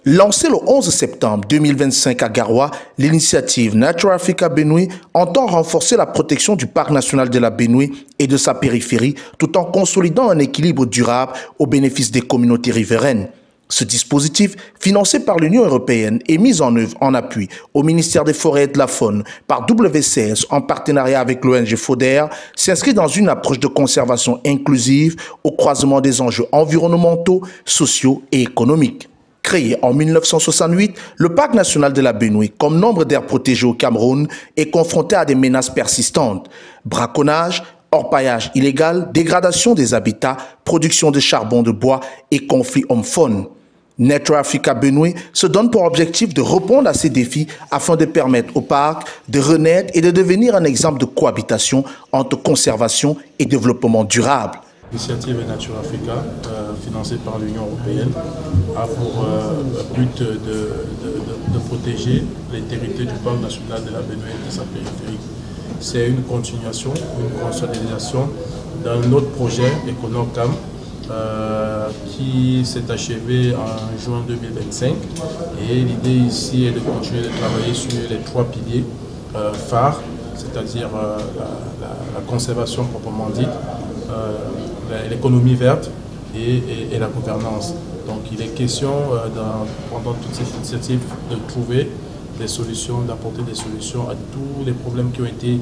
Lancée le 11 septembre 2025 à Garoua, l'initiative Nature Africa Benue entend renforcer la protection du parc national de la Benue et de sa périphérie tout en consolidant un équilibre durable au bénéfice des communautés riveraines. Ce dispositif, financé par l'Union européenne et mis en œuvre en appui au ministère des Forêts et de la Faune par WCS en partenariat avec l'ONG FODER, s'inscrit dans une approche de conservation inclusive au croisement des enjeux environnementaux, sociaux et économiques. Créé en 1968, le parc national de la Benue, comme nombre d'aires protégées au Cameroun, est confronté à des menaces persistantes. Braconnage, orpaillage illégal, dégradation des habitats, production de charbon de bois et conflits homme-faune. Nature Africa Benue se donne pour objectif de répondre à ces défis afin de permettre au parc de renaître et de devenir un exemple de cohabitation entre conservation et développement durable. L'initiative Nature Africa, financée par l'Union européenne, a pour but de protéger l'intégrité du parc national de la Benue et de sa périphérie. C'est une continuation, une consolidation d'un autre projet EcoNorCam qui s'est achevé en juin 2025. Et l'idée ici est de continuer de travailler sur les trois piliers phares, c'est-à-dire la conservation proprement dite, l'économie verte et la gouvernance. Donc il est question, pendant toutes ces initiatives, de trouver des solutions, d'apporter des solutions à tous les problèmes qui ont été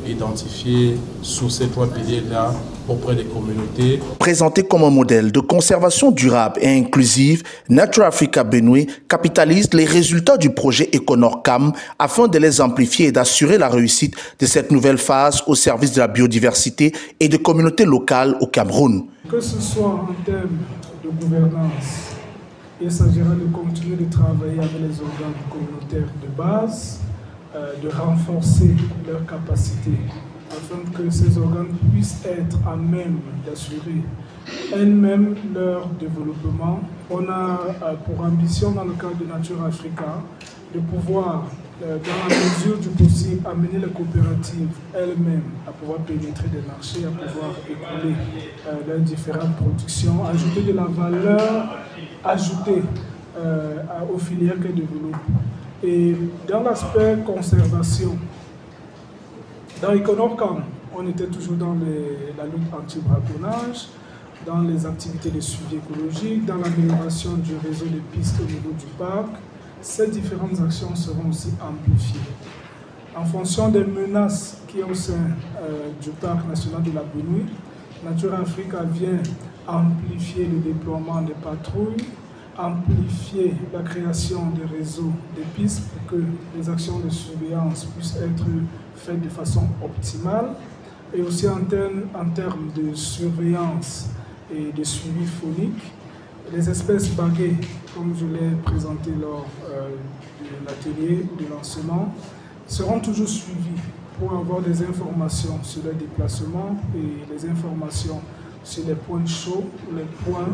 identifiés sous ces trois piliers-là auprès des communautés. Présenté comme un modèle de conservation durable et inclusive, Nature Africa Benue capitalise les résultats du projet EcoNorCam afin de les amplifier et d'assurer la réussite de cette nouvelle phase au service de la biodiversité et de communautés locales au Cameroun. Que ce soit en termes de gouvernance, il s'agira de continuer de travailler avec les organes communautaires de base, de renforcer leurs capacités afin que ces organes puissent être à même d'assurer elles-mêmes leur développement. On a pour ambition dans le cadre de Nature Africa de pouvoir, dans la mesure du possible, amener les coopératives elles-mêmes à pouvoir pénétrer des marchés, à pouvoir écouler leurs différentes productions, ajouter de la valeur ajoutée aux filières qu'elles développent. Et dans l'aspect conservation, dans EcoNorCam, on était toujours dans la lutte anti-braconnage, dans les activités de suivi écologique, dans l'amélioration du réseau de pistes au niveau du parc. Ces différentes actions seront aussi amplifiées. En fonction des menaces qu'il y a au sein du parc national de la Benue, Nature Africa vient amplifier le déploiement des patrouilles, amplifier la création des réseaux de pistes pour que les actions de surveillance puissent être faites de façon optimale et aussi en termes de surveillance et de suivi phonique. Les espèces baguées, comme je l'ai présenté lors de l'atelier de lancement, seront toujours suivies pour avoir des informations sur les déplacements et les informations sur les points chauds, les points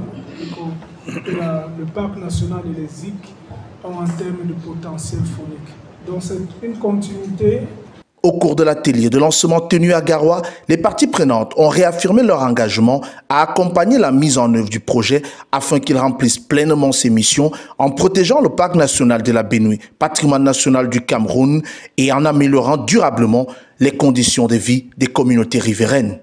que le parc national et les ZIC ont en termes de potentiel phonique. Donc c'est une continuité. Au cours de l'atelier de lancement tenu à Garoua, les parties prenantes ont réaffirmé leur engagement à accompagner la mise en œuvre du projet afin qu'il remplisse pleinement ses missions en protégeant le parc national de la Benue, patrimoine national du Cameroun, et en améliorant durablement les conditions de vie des communautés riveraines.